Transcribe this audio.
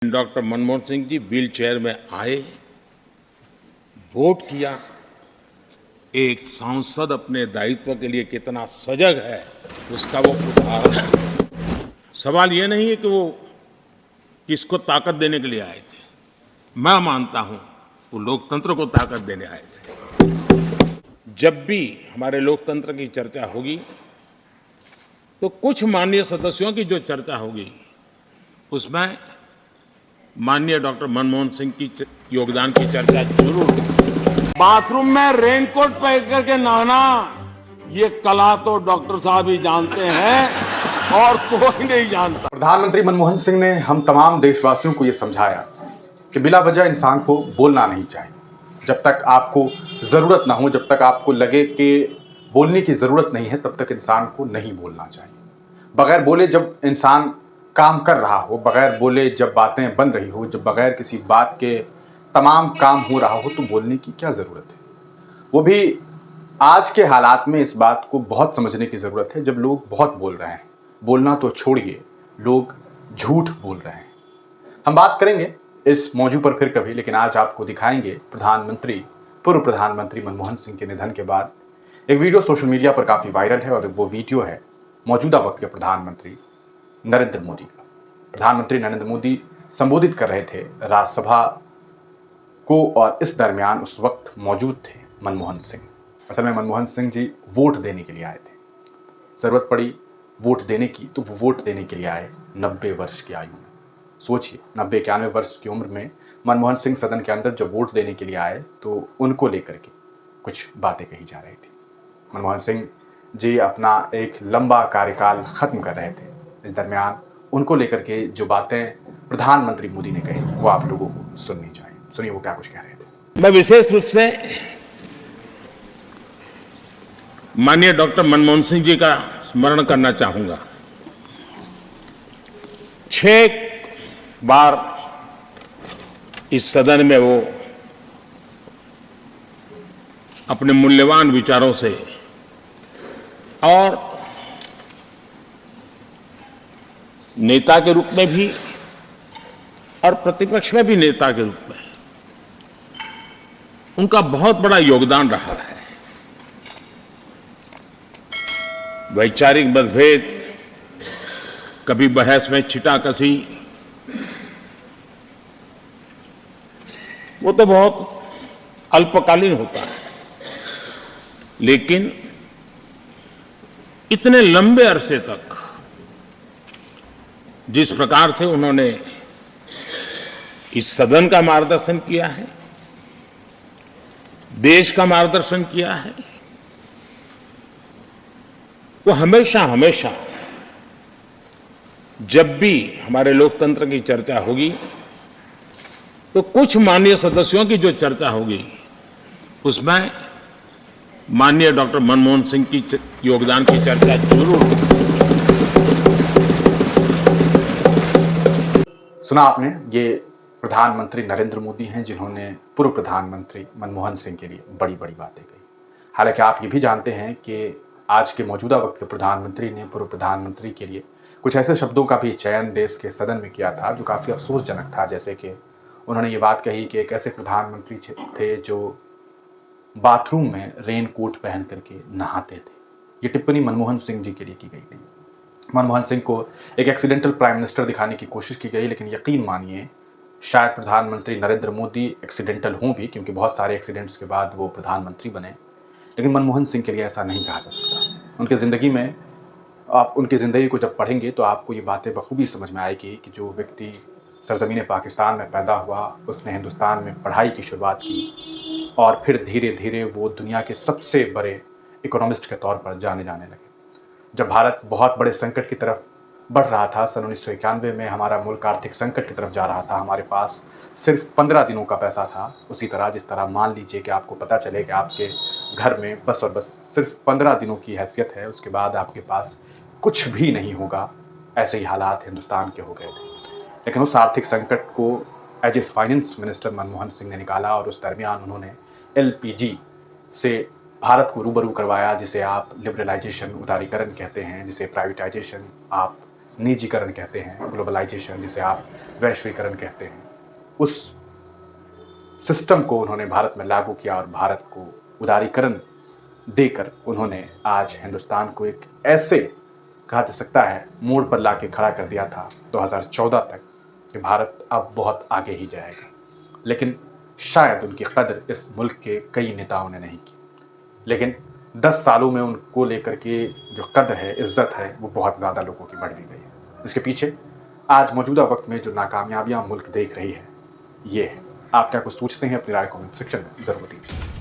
Doctor Manmohan Singh ji wheel chair में आए, vote किया। एक सांसद अपने दायित्व के लिए कितना सजग है, उसका वो उदाहरण है। सवाल ये नहीं है कि वो किसको ताकत देने के लिए आए थे। मैं मानता हूं वो लोकतंत्र को ताकत देने आए थे। जब भी हमारे लोकतंत्र की चर्चा होगी तो कुछ माननीय सदस्यों की जो चर्चा होगी उसमें माननीय डॉक्टर मनमोहन सिंह की योगदान की चर्चा जरूर होगी। बाथरूम में रेनकोट पहन करके नहाना, ये कला तो डॉक्टर साहब ही जानते हैं और कोई नहीं जानता। प्रधानमंत्री मनमोहन सिंह ने हम तमाम देशवासियों को यह समझाया कि बिला वजह इंसान को बोलना नहीं चाहिए। जब तक आपको ज़रूरत ना हो, जब तक आपको लगे कि बोलने की ज़रूरत नहीं है, तब तक इंसान को नहीं बोलना चाहिए। बगैर बोले जब इंसान काम कर रहा हो, बगैर बोले जब बातें बन रही हो, जब बगैर किसी बात के तमाम काम हो रहा हो, तो बोलने की क्या ज़रूरत है। वो भी आज के हालात में इस बात को बहुत समझने की ज़रूरत है, जब लोग बहुत बोल रहे हैं। बोलना तो छोड़िए, लोग झूठ बोल रहे हैं। हम बात करेंगे इस मौजू पर फिर कभी, लेकिन आज आपको दिखाएंगे पूर्व प्रधानमंत्री मनमोहन सिंह के निधन के बाद एक वीडियो सोशल मीडिया पर काफ़ी वायरल है, और वो वीडियो है मौजूदा वक्त के प्रधानमंत्री नरेंद्र मोदी का। प्रधानमंत्री नरेंद्र मोदी संबोधित कर रहे थे राज्यसभा को, और इस दरमियान उस वक्त मौजूद थे मनमोहन सिंह। असल में मनमोहन सिंह जी वोट देने के लिए आए थे। ज़रूरत पड़ी वोट देने की, तो वो वोट देने के लिए आए 90 वर्ष की आयु में। सोचिए, 90-91 वर्ष की उम्र में मनमोहन सिंह सदन के अंदर जब वोट देने के लिए आए, तो उनको लेकर के कुछ बातें कही जा रही थी। मनमोहन सिंह जी अपना एक लंबा कार्यकाल ख़त्म कर रहे थे। इस दरमियान उनको लेकर के जो बातें प्रधानमंत्री मोदी ने कही, वो आप लोगों को सुननी चाहिए। सुनिए वो क्या कुछ कह रहे थे। मैं विशेष रूप से माननीय डॉक्टर मनमोहन सिंह जी का स्मरण करना चाहूंगा। 6 बार इस सदन में वो अपने मूल्यवान विचारों से और नेता के रूप में भी और प्रतिपक्ष में भी नेता के रूप में उनका बहुत बड़ा योगदान रहा है। वैचारिक मतभेद, कभी बहस में छिटाकशी, वो तो बहुत अल्पकालीन होता है, लेकिन इतने लंबे अरसे तक जिस प्रकार से उन्होंने इस सदन का मार्गदर्शन किया है, देश का मार्गदर्शन किया है, वो हमेशा हमेशा जब भी हमारे लोकतंत्र की चर्चा होगी तो कुछ माननीय सदस्यों की जो चर्चा होगी उसमें माननीय डॉक्टर मनमोहन सिंह की योगदान की चर्चा जरूर होगी। सुना आपने, ये प्रधानमंत्री नरेंद्र मोदी हैं जिन्होंने पूर्व प्रधानमंत्री मनमोहन सिंह के लिए बड़ी बड़ी बातें कही। हालांकि आप ये भी जानते हैं कि आज के मौजूदा वक्त के प्रधानमंत्री ने पूर्व प्रधानमंत्री के लिए कुछ ऐसे शब्दों का भी चयन देश के सदन में किया था जो काफ़ी अफसोसजनक था। जैसे कि उन्होंने ये बात कही कि एक ऐसे प्रधानमंत्री थे जो बाथरूम में रेन कोट पहन करके नहाते थे। ये टिप्पणी मनमोहन सिंह जी के लिए की गई थी। मनमोहन सिंह को एक एक्सीडेंटल प्राइम मिनिस्टर दिखाने की कोशिश की गई, लेकिन यकीन मानिए शायद प्रधानमंत्री नरेंद्र मोदी एक्सीडेंटल हों भी, क्योंकि बहुत सारे एक्सीडेंट्स के बाद वो प्रधानमंत्री बने, लेकिन मनमोहन सिंह के लिए ऐसा नहीं कहा जा सकता। उनकी ज़िंदगी में, आप उनकी ज़िंदगी को जब पढ़ेंगे तो आपको ये बातें बखूबी समझ में आएगी कि जो व्यक्ति सरज़मीन पाकिस्तान में पैदा हुआ, उसने हिंदुस्तान में पढ़ाई की शुरुआत की और फिर धीरे धीरे वो दुनिया के सबसे बड़े इकोनॉमिस्ट के तौर पर जाने लगे। जब भारत बहुत बड़े संकट की तरफ बढ़ रहा था, सन 1991 में हमारा मुल्क आर्थिक संकट की तरफ जा रहा था, हमारे पास सिर्फ 15 दिनों का पैसा था। उसी तरह जिस तरह मान लीजिए कि आपको पता चले कि आपके घर में बस और बस सिर्फ 15 दिनों की हैसियत है, उसके बाद आपके पास कुछ भी नहीं होगा, ऐसे ही हालात हिंदुस्तान के हो गए थे। लेकिन उस आर्थिक संकट को as a finance minister Manmohan Singh ने निकाला, और उस दरमियान उन्होंने एलपीजी से भारत को रूबरू करवाया, जिसे आप लिबरलाइजेशन, उदारीकरण कहते हैं, जिसे प्राइवेटाइजेशन आप निजीकरण कहते हैं, ग्लोबलाइजेशन जिसे आप वैश्वीकरण कहते हैं, उस सिस्टम को उन्होंने भारत में लागू किया और भारत को उदारीकरण देकर उन्होंने आज हिंदुस्तान को एक ऐसे कहा जा सकता है मोड़ पर लाके खड़ा कर दिया था 2014 तक कि भारत अब बहुत आगे ही जाएगा। लेकिन शायद उनकी कदर इस मुल्क के कई नेताओं ने नहीं की, लेकिन 10 सालों में उनको लेकर के जो कदर है, इज्जत है, वो बहुत ज़्यादा लोगों की बढ़ भी गई है। इसके पीछे आज मौजूदा वक्त में जो नाकामयाबियां मुल्क देख रही है, ये है। आप क्या कुछ सोचते हैं? अपनी राय कमेंट सेक्शन में ज़रूर दीजिए।